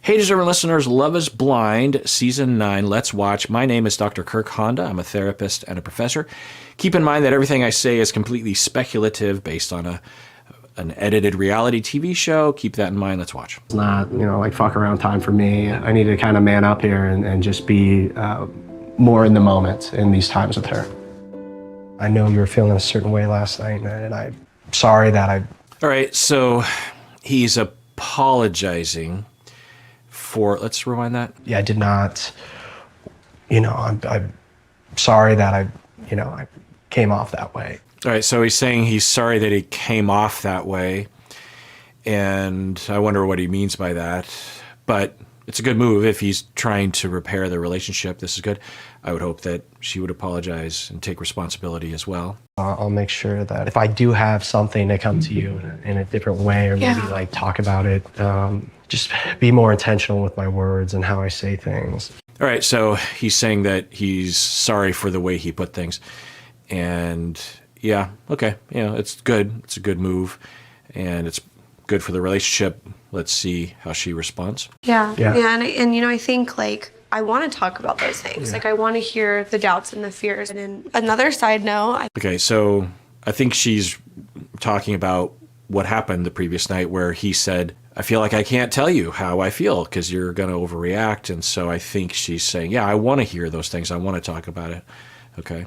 Hey, deserving listeners, Love is Blind, Season 9, Let's Watch. My name is Dr. Kirk Honda. I'm a therapist and a professor. Keep in mind that everything I say is completely speculative based on an edited reality TV show. Keep that in mind. Let's watch. It's not, like fuck around time for me. I need to kind of man up here and just be more in the moment in these times with her. I know you were feeling a certain way last night, and I'm sorry that I... All right, so he's apologizing for, let's rewind that. Yeah, I did not, I'm sorry that I came off that way. All right, so he's saying he's sorry that he came off that way, and I wonder what he means by that. But it's a good move if he's trying to repair the relationship. This is good. I would hope that she would apologize and take responsibility as well. I'll make sure that if I do have something to come to you in a different way, or maybe like talk about it, just be more intentional with my words and how I say things. All right, so he's saying that he's sorry for the way he put things. And yeah, okay, it's good. It's a good move, and it's good for the relationship. Let's see how she responds. Yeah. And I think I want to talk about those things. I want to hear the doubts and the fears. And in another side note, okay, so I think she's talking about what happened the previous night where he said, I feel like I can't tell you how I feel because you're going to overreact. And so I think she's saying, yeah, I want to hear those things. I want to talk about it. Okay.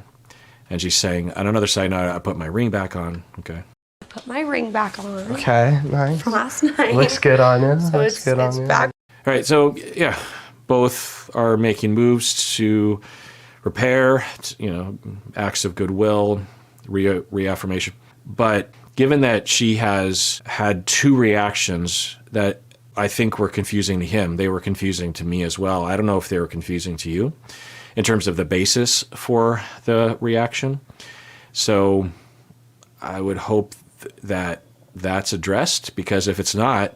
And she's saying, on another side note, I put my ring back on. Okay. I put my ring back on. Okay, nice. From last night. Looks good on you. So Looks good on you. Back. All right, so yeah, both are making moves to repair, acts of goodwill, reaffirmation. But given that she has had two reactions that I think were confusing to him, they were confusing to me as well. I don't know if they were confusing to you in terms of the basis for the reaction. So I would hope that that's addressed, because if it's not,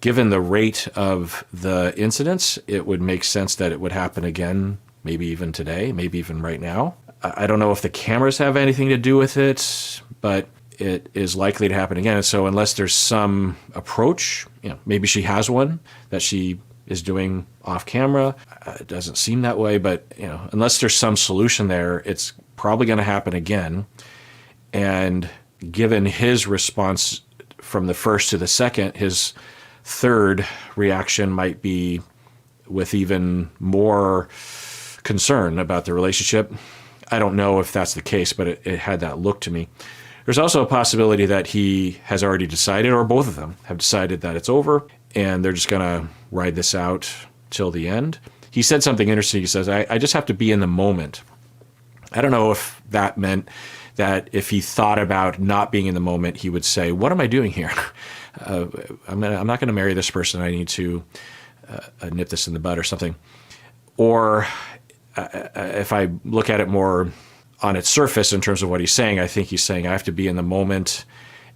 given the rate of the incidents, it would make sense that it would happen again, maybe even today, maybe even right now. I don't know if the cameras have anything to do with it, but it is likely to happen again. So unless there's some approach, maybe she has one that she is doing off camera. It doesn't seem that way, but unless there's some solution there, it's probably going to happen again. And given his response from the first to the second, his third reaction might be with even more concern about the relationship. I don't know if that's the case, but it had that look to me. There's also a possibility that he has already decided, or both of them have decided, that it's over and they're just going to ride this out till the end. He said something interesting. He says, I just have to be in the moment. I don't know if that meant that if he thought about not being in the moment, he would say, what am I doing here? I'm not going to marry this person. I need to nip this in the bud or something. Or if I look at it more on its surface in terms of what he's saying, I think he's saying I have to be in the moment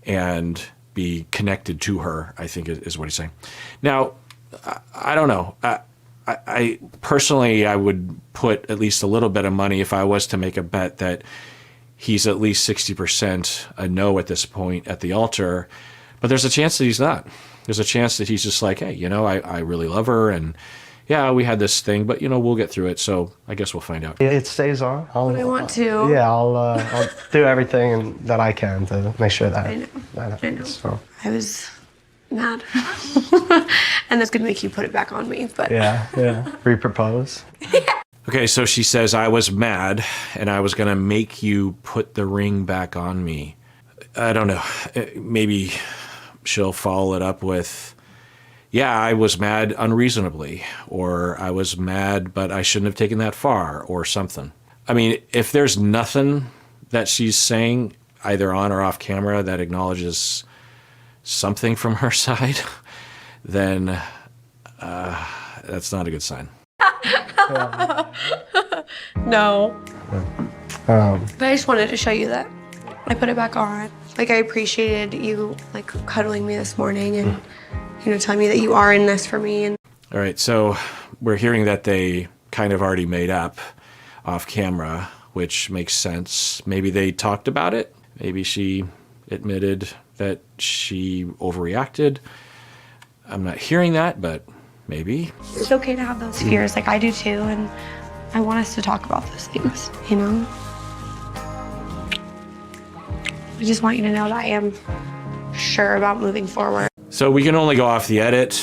and be connected to her, I think is what he's saying. Now, I don't know. I personally, I would put at least a little bit of money if I was to make a bet that he's at least 60% a no at this point at the altar. But there's a chance that he's not. There's a chance that he's just like, hey, I really love her, and yeah, we had this thing, but we'll get through it. So I guess we'll find out. It stays on. I want to. Yeah, I'll do everything that I can to make sure that. I know. That I know. So. I was mad, and that's gonna make you put it back on me. But yeah. Repropose. Okay, so she says, I was mad, and I was going to make you put the ring back on me. I don't know. Maybe she'll follow it up with, yeah, I was mad unreasonably, or I was mad, but I shouldn't have taken that far, or something. I mean, if there's nothing that she's saying, either on or off camera, that acknowledges something from her side, then that's not a good sign. No. But I just wanted to show you that I put it back on. I appreciated you cuddling me this morning and telling me that you are in this for me. And all right, so we're hearing that they kind of already made up off camera, which makes sense. Maybe they talked about it. Maybe she admitted that she overreacted. I'm not hearing that, but maybe. It's okay to have those fears, like I do too, and I want us to talk about those things, you know? I just want you to know that I am sure about moving forward. So we can only go off the edit.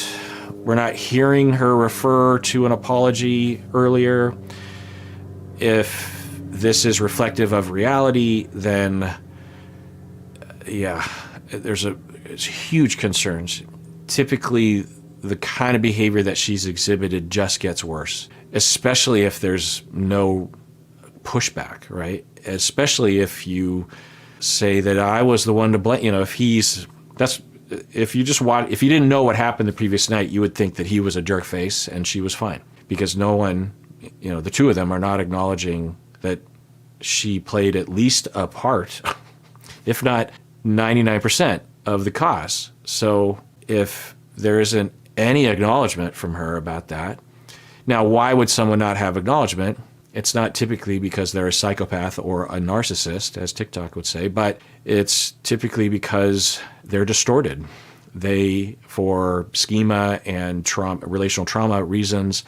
We're not hearing her refer to an apology earlier. If this is reflective of reality, then yeah, it's huge concerns. Typically, the kind of behavior that she's exhibited just gets worse, especially if there's no pushback, right? Especially if you say that I was the one to blame. You know, if you didn't know what happened the previous night, you would think that he was a jerk face and she was fine, because no one, you know, the two of them are not acknowledging that she played at least a part, if not 99% of the cause. So if there isn't any acknowledgement from her about that, now why would someone not have acknowledgement? It's not typically because they're a psychopath or a narcissist, as TikTok would say, but it's typically because they're distorted. They, for schema and trauma, relational trauma reasons,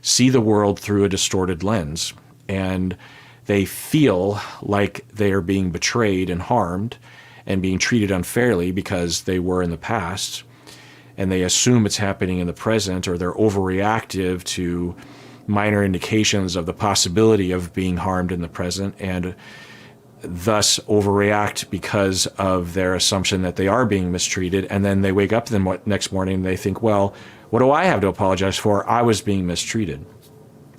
see the world through a distorted lens, and they feel like they are being betrayed and harmed and being treated unfairly because they were in the past, and they assume it's happening in the present, or they're overreactive to minor indications of the possibility of being harmed in the present, and thus overreact because of their assumption that they are being mistreated. And then they wake up the next morning and they think, well, what do I have to apologize for? I was being mistreated.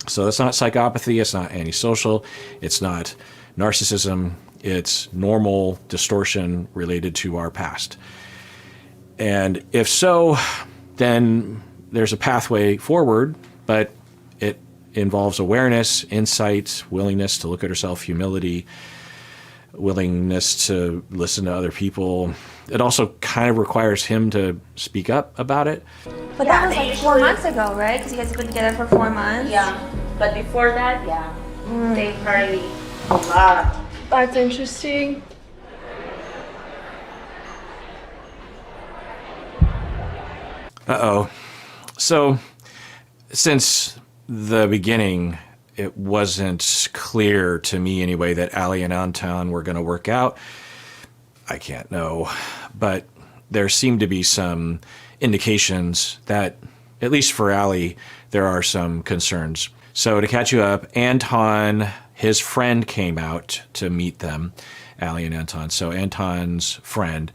So that's not psychopathy, it's not antisocial, it's not narcissism, it's normal distortion related to our past. And if so, then there's a pathway forward, but it involves awareness, insight, willingness to look at herself, humility, willingness to listen to other people. It also kind of requires him to speak up about it. But that was like 4 months ago, right? Because you guys have been together for 4 months. Yeah, but before that, yeah, they party a lot. That's interesting. Uh-oh. So, since the beginning, it wasn't clear to me anyway that Allie and Anton were going to work out. I can't know. But there seemed to be some indications that, at least for Allie, there are some concerns. So to catch you up, Anton, his friend came out to meet them, Allie and Anton. So Anton's friend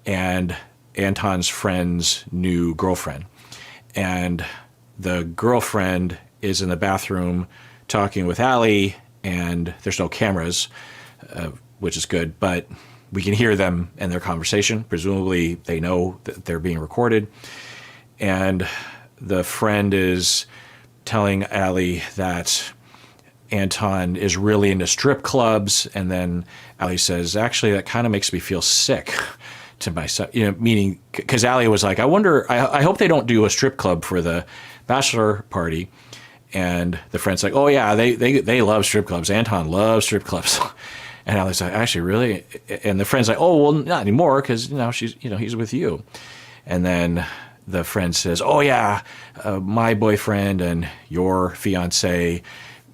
and Anton's friend's new girlfriend. And the girlfriend is in the bathroom talking with Allie, and there's no cameras, which is good, but we can hear them and their conversation. Presumably they know that they're being recorded. And the friend is telling Allie that Anton is really into strip clubs, and then Allie says, actually, that kind of makes me feel sick to myself, you know, meaning, because Allie was like, I hope they don't do a strip club for the bachelor party. And the friend's like, oh yeah, they love strip clubs. Anton loves strip clubs. And Allie's like, actually, really? And the friend's like, oh, well, not anymore, because he's with you. And then the friend says, oh yeah, my boyfriend and your fiance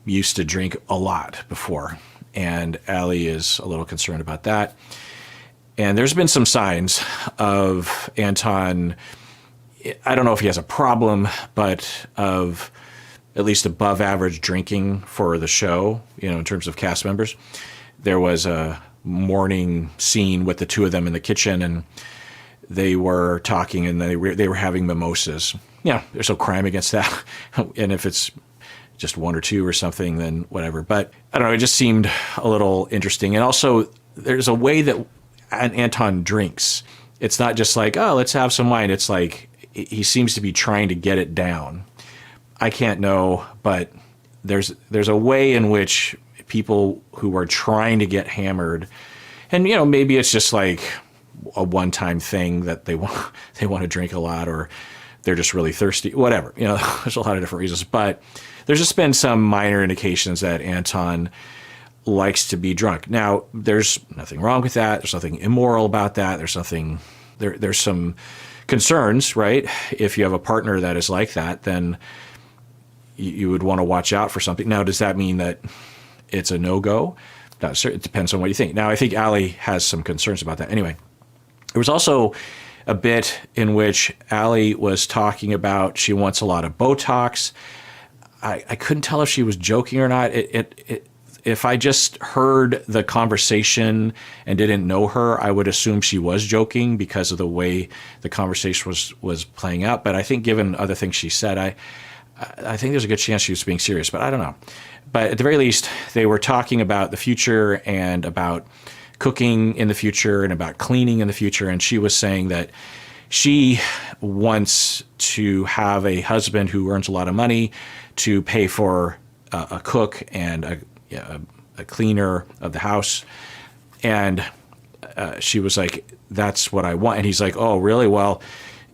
used to drink a lot before. And Allie is a little concerned about that. And there's been some signs of Anton, I don't know if he has a problem, but of at least above average drinking for the show, in terms of cast members. There was a morning scene with the two of them in the kitchen, and they were talking, and they were having mimosas. There's no crime against that. And if it's just one or two or something, then whatever. But I don't know, it just seemed a little interesting. And also, there's a way that Anton drinks. It's not just like, oh, let's have some wine. It's like he seems to be trying to get it down. I can't know, but there's a way in which people who are trying to get hammered, and maybe it's just like a one-time thing that they want to drink a lot, or they're just really thirsty, whatever. There's a lot of different reasons, but there's just been some minor indications that Anton likes to be drunk. Now, there's nothing wrong with that. There's nothing immoral about that. There's some concerns, right? If you have a partner that is like that, then you would want to watch out for something. Now, does that mean that it's a no-go? It depends on what you think. Now, I think Allie has some concerns about that. Anyway, there was also a bit in which Allie was talking about she wants a lot of Botox. I couldn't tell if she was joking or not. If I just heard the conversation and didn't know her, I would assume she was joking because of the way the conversation was playing out. But I think given other things she said, I think there's a good chance she was being serious, but I don't know. But at the very least, they were talking about the future and about cooking in the future and about cleaning in the future. And she was saying that she wants to have a husband who earns a lot of money to pay for a cook and a cleaner of the house. And she was like, that's what I want. And he's like, oh, really? Well,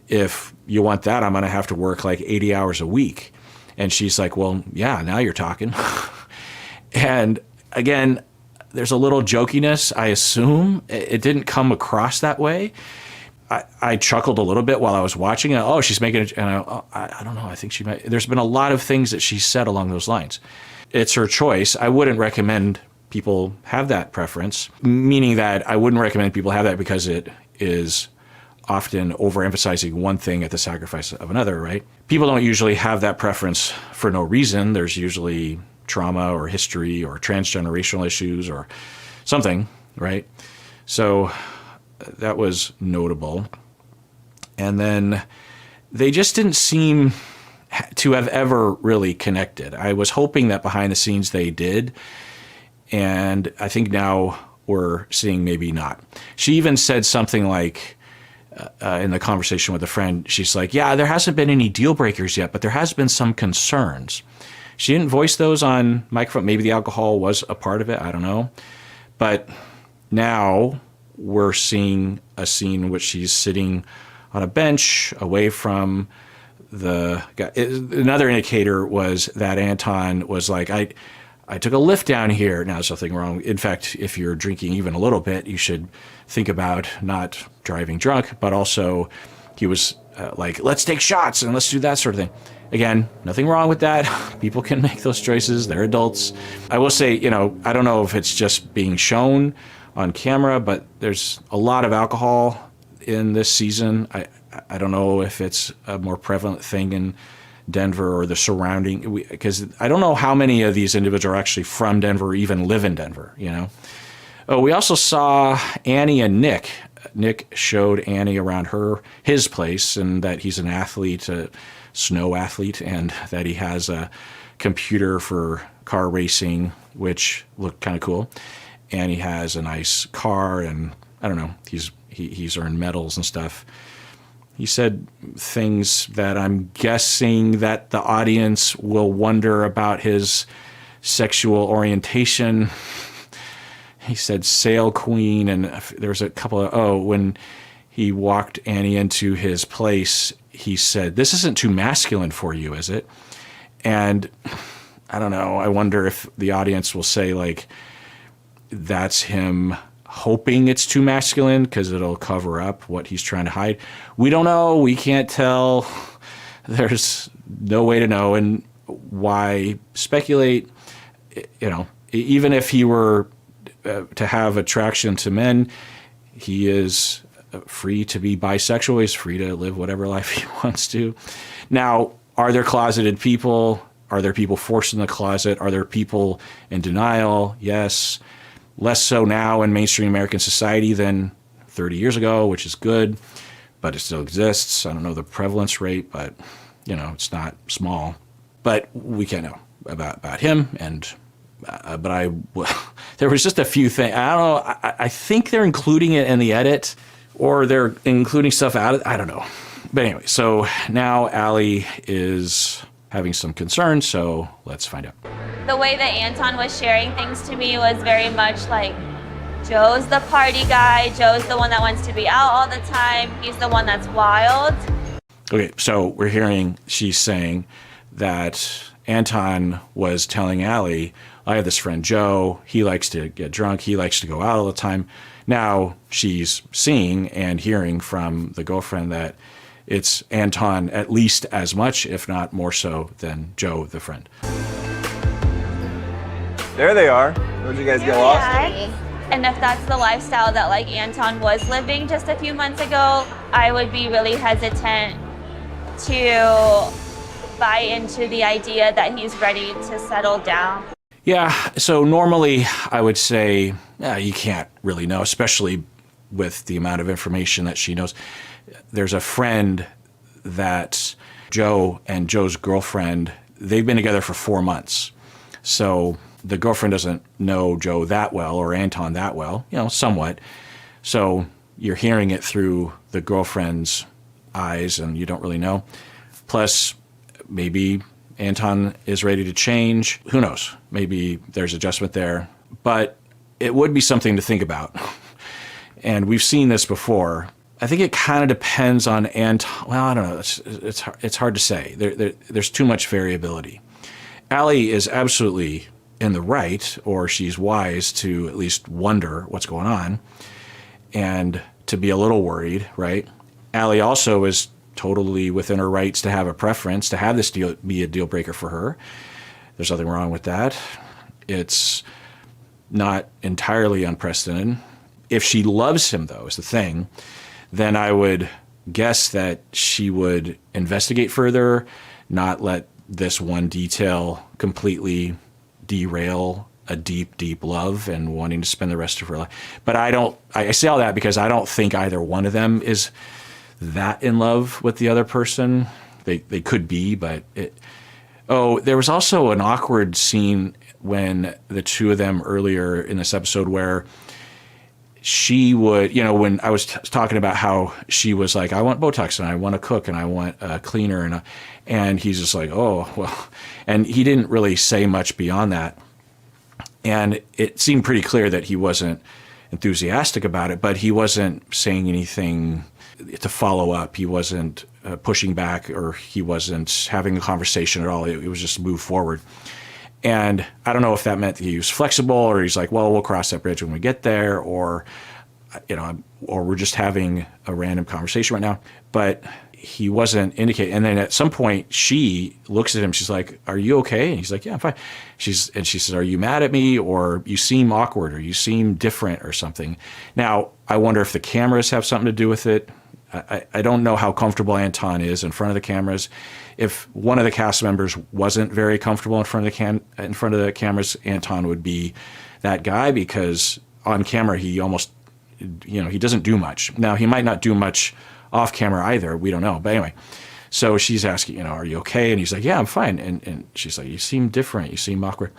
if you want that, I'm going to have to work like 80 hours a week. And she's like, well, yeah, now you're talking. And again, there's a little jokiness, I assume. It didn't come across that way. I chuckled a little bit while I was watching it. Oh, she's making it. And I don't know. I think she might. There's been a lot of things that she said along those lines. It's her choice. I wouldn't recommend people have that preference, meaning that I wouldn't recommend people have that because it is often overemphasizing one thing at the sacrifice of another, right? People don't usually have that preference for no reason. There's usually trauma or history or transgenerational issues or something, right? So that was notable. And then they just didn't seem to have ever really connected. I was hoping that behind the scenes they did, and I think now we're seeing maybe not. She even said something like, in the conversation with a friend, she's like, yeah, there hasn't been any deal breakers yet, but there has been some concerns. She didn't voice those on microphone. Maybe the alcohol was a part of it. I don't know. But now we're seeing a scene in which she's sitting on a bench away from the guy. Another indicator was that Anton was like, I took a lift down here. Now, there's nothing wrong. In fact, if you're drinking even a little bit, you should think about not driving drunk. But also, he was like, let's take shots and let's do that sort of thing. Again, nothing wrong with that. People can make those choices. They're adults. I will say, I don't know if it's just being shown on camera, but there's a lot of alcohol in this season. I don't know if it's a more prevalent thing in Denver or the surrounding, because I don't know how many of these individuals are actually from Denver or even live in Denver, Oh, we also saw Annie and Nick. Nick showed Annie around his place, and that he's an athlete, a snow athlete, and that he has a computer for car racing, which looked kind of cool. And he has a nice car, and I don't know, he's earned medals and stuff. He said things that I'm guessing that the audience will wonder about his sexual orientation. He said sail queen, and there's a couple of, when he walked Annie into his place, he said, this isn't too masculine for you, is it? And I don't know, I wonder if the audience will say, like, that's him hoping it's too masculine because it'll cover up what he's trying to hide. We don't know. We can't tell. There's no way to know. And why speculate? Even if he were to have attraction to men, he is free to be bisexual. He's free to live whatever life he wants to. Now, are there closeted people? Are there people forced in the closet? Are there people in denial? Yes. Less so now in mainstream American society than 30 years ago, which is good, but it still exists. I don't know the prevalence rate, but, it's not small. But we can't know about him. And there was just a few things. I don't know. I think they're including it in the edit, or they're including stuff out of it. I don't know. But anyway, so now Allie is having some concerns, so let's find out. The way that Anton was sharing things to me was very much like, Joe's the party guy. Joe's the one that wants to be out all the time. He's the one that's wild. Okay, so we're hearing she's saying that Anton was telling Allie, I have this friend Joe. He likes to get drunk. He likes to go out all the time. Now she's seeing and hearing from the girlfriend that it's Anton at least as much, if not more so, than Joe, the friend. There they are. Where'd you guys get lost? And if that's the lifestyle that like Anton was living just a few months ago, I would be really hesitant to buy into the idea that he's ready to settle down. Yeah, so normally I would say you can't really know, especially with the amount of information that she knows. There's a friend that Joe and Joe's girlfriend, they've been together for 4 months. So the girlfriend doesn't know Joe that well or Anton that well, somewhat. So you're hearing it through the girlfriend's eyes and you don't really know. Plus, maybe Anton is ready to change. Who knows? Maybe there's adjustment there. But it would be something to think about. And we've seen this before. I think it kind of depends on Anton. Well, I don't know. It's hard to say. There's too much variability. Allie is absolutely in the right, or she's wise to at least wonder what's going on and to be a little worried, right? Allie also is totally within her rights to have a preference, to have this deal be a deal breaker for her. There's nothing wrong with that. It's not entirely unprecedented. If she loves him, though, is the thing, then I would guess that she would investigate further, not let this one detail completely derail a deep, deep love and wanting to spend the rest of her life. But I say all that because I don't think either one of them is that in love with the other person. They could be, but there was also an awkward scene when the two of them earlier in this episode where she would, when I was talking about how she was like, I want Botox and I want to cook and I want a cleaner and he's just like, oh, well, and he didn't really say much beyond that. And it seemed pretty clear that he wasn't enthusiastic about it, but he wasn't saying anything to follow up. He wasn't pushing back or he wasn't having a conversation at all. It was just move forward. And I don't know if that meant that he was flexible or he's like, well, we'll cross that bridge when we get there, or we're just having a random conversation right now. But he wasn't indicating. And then at some point she looks at him. She's like, are you okay? And he's like, yeah, I'm fine. She says, are you mad at me? Or you seem awkward or you seem different or something. Now, I wonder if the cameras have something to do with it. I don't know how comfortable Anton is in front of the cameras. If one of the cast members wasn't very comfortable in front of the cameras, Anton would be that guy, because on camera he almost, he doesn't do much. Now he might not do much off camera either. We don't know. But anyway, so she's asking, are you okay? And he's like, yeah, I'm fine. And she's like, you seem different. You seem awkward.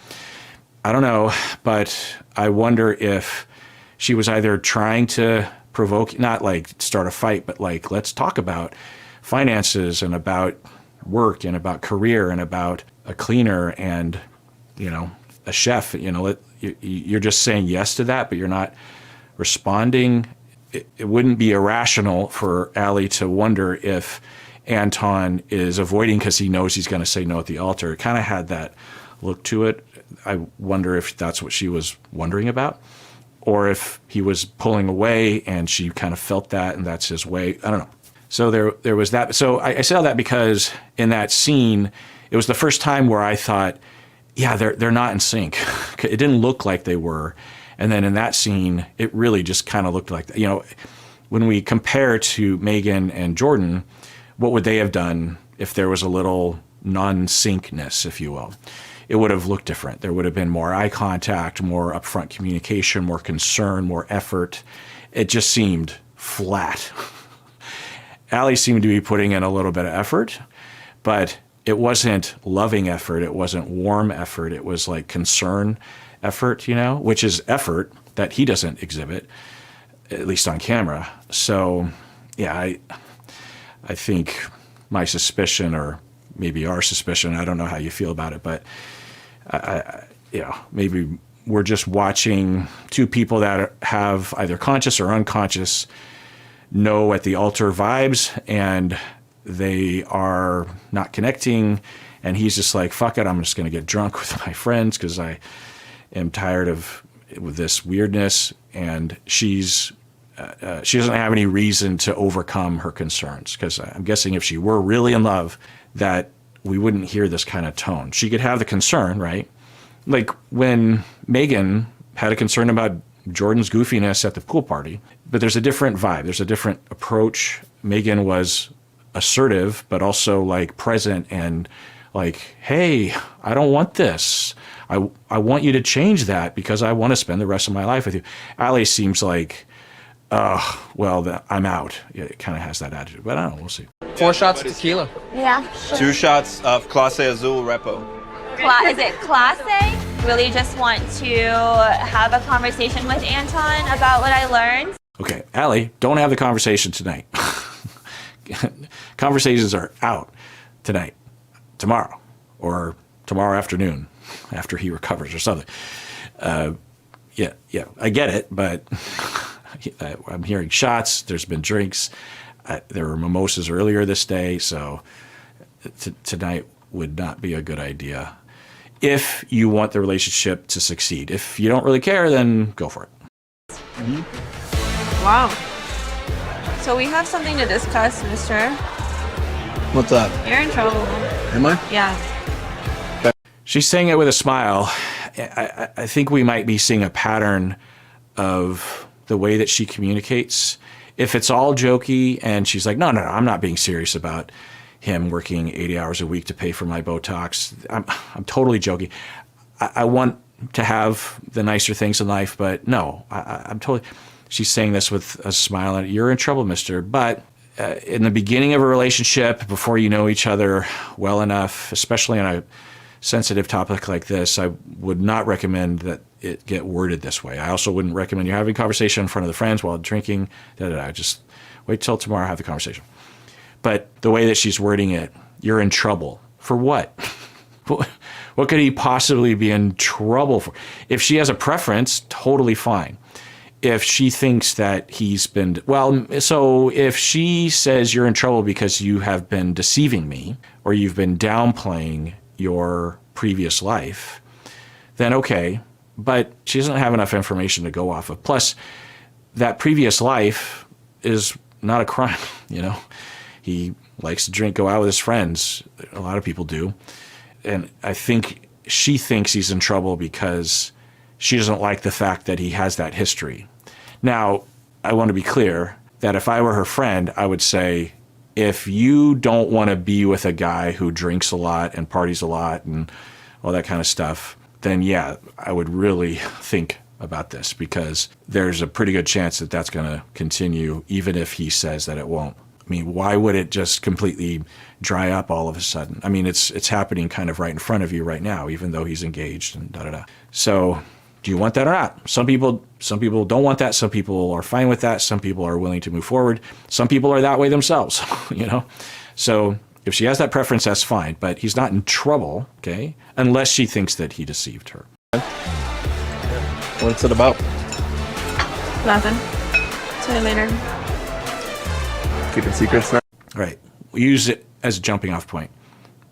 I don't know, but I wonder if she was either trying to provoke, not like start a fight, but like, let's talk about finances and about work and about career and about a cleaner and, a chef. You're just saying yes to that, but you're not responding. It wouldn't be irrational for Allie to wonder if Anton is avoiding because he knows he's going to say no at the altar. It kind of had that look to it. I wonder if that's what she was wondering about, or if he was pulling away and she kind of felt that and that's his way. I don't know. So there was that. So I say all that because in that scene, it was the first time where I thought, yeah, they're not in sync. It didn't look like they were. And then in that scene, it really just kind of looked like that. When we compare to Megan and Jordan, what would they have done if there was a little non-syncness, if you will? It would have looked different. There would have been more eye contact, more upfront communication, more concern, more effort. It just seemed flat. Allie seemed to be putting in a little bit of effort, but it wasn't loving effort. It wasn't warm effort. It was like concern effort, which is effort that he doesn't exhibit, at least on camera. So, yeah, I think my suspicion, or maybe our suspicion, I don't know how you feel about it, but maybe we're just watching two people that have either conscious or unconscious no at the altar vibes, and they are not connecting, and he's just like, fuck it, I'm just going to get drunk with my friends because I am tired of this weirdness, and she's she doesn't have any reason to overcome her concerns, because I'm guessing if she were really in love, that we wouldn't hear this kind of tone. She could have the concern, right? Like when Megan had a concern about Jordan's goofiness at the pool party, but there's a different vibe. There's a different approach. Megan was assertive, but also like present and like, hey, I don't want this. I want you to change that because I want to spend the rest of my life with you. Allie seems like, well, I'm out. It kind of has that attitude, but I don't know. We'll see. 4 shots of tequila. Yeah. 2 shots of Clase Azul Repo. Is it Clase? Really just want to have a conversation with Anton about what I learned. Okay, Allie, don't have the conversation tonight. Conversations are out tonight, tomorrow, or tomorrow afternoon after he recovers or something. Yeah, I get it, but I'm hearing shots. There's been drinks. There were mimosas earlier this day, so tonight would not be a good idea if you want the relationship to succeed. If you don't really care, then go for it. Wow. So we have something to discuss, mister. What's up? You're in trouble. Am I? Yeah. She's saying it with a smile. I think we might be seeing a pattern of the way that she communicates. If it's all jokey and she's like, no, I'm not being serious about him working 80 hours a week to pay for my Botox. I'm totally joking. I want to have the nicer things in life, but no, I'm totally... She's saying this with a smile, and you're in trouble, mister. But in the beginning of a relationship, before you know each other well enough, especially on a sensitive topic like this, I would not recommend that it get worded this way. I also wouldn't recommend you having a conversation in front of the friends while drinking. Just wait till tomorrow, have the conversation. But the way that she's wording it, you're in trouble. For what? What could he possibly be in trouble for? If she has a preference, totally fine. If she thinks that he's been, so if she says you're in trouble because you have been deceiving me or you've been downplaying your previous life, then okay, but she doesn't have enough information to go off of. Plus, that previous life is not a crime, He likes to drink, go out with his friends. A lot of people do. And I think she thinks he's in trouble because she doesn't like the fact that he has that history. Now, I want to be clear that if I were her friend, I would say, if you don't want to be with a guy who drinks a lot and parties a lot and all that kind of stuff, then yeah, I would really think about this, because there's a pretty good chance that that's going to continue, even if he says that it won't. I mean, why would it just completely dry up all of a sudden? I mean, it's happening kind of right in front of you right now, even though he's engaged and da-da-da. So do you want that or not? Some people don't want that. Some people are fine with that. Some people are willing to move forward. Some people are that way themselves, So if she has that preference, that's fine. But he's not in trouble, okay, unless she thinks that he deceived her. What's it about? Nothing. See you later. Keeping secrets now. Right. We use it as a jumping off point.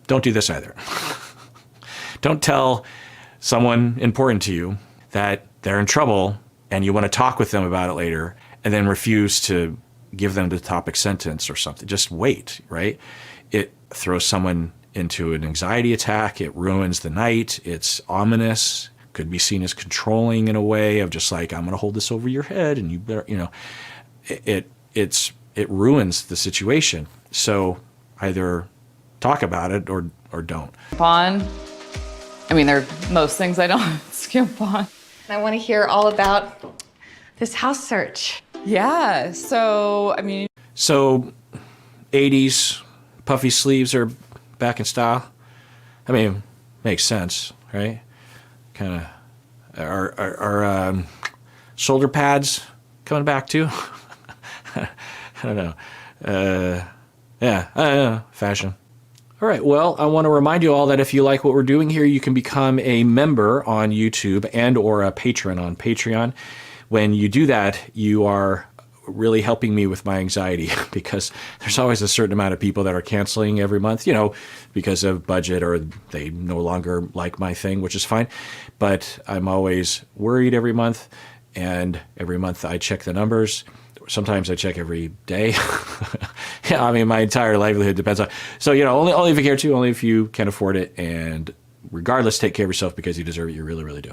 Don't do this either. Don't tell someone important to you that they're in trouble and you want to talk with them about it later and then refuse to give them the topic sentence or something. Just wait, right? It throws someone into an anxiety attack. It ruins the night. It's ominous. Could be seen as controlling in a way of just like, I'm going to hold this over your head and you better, it ruins the situation. So either talk about it or don't. On. I mean, there are most things I don't skimp on. I want to hear all about this house search. Yeah, so, I mean... So, 80s, puffy sleeves are back in style. I mean, makes sense, right? Kind of... Are shoulder pads coming back too? I don't know. Fashion. All right, well, I want to remind you all that if you like what we're doing here, you can become a member on YouTube and or a patron on Patreon. When you do that, you are really helping me with my anxiety because there's always a certain amount of people that are canceling every month, because of budget or they no longer like my thing, which is fine. But I'm always worried every month, and every month I check the numbers. sometimes I check every day. Yeah, I mean, my entire livelihood depends on. So, you know, only if you care to, only if you can afford it. And regardless, take care of yourself because you deserve it. You really, really do.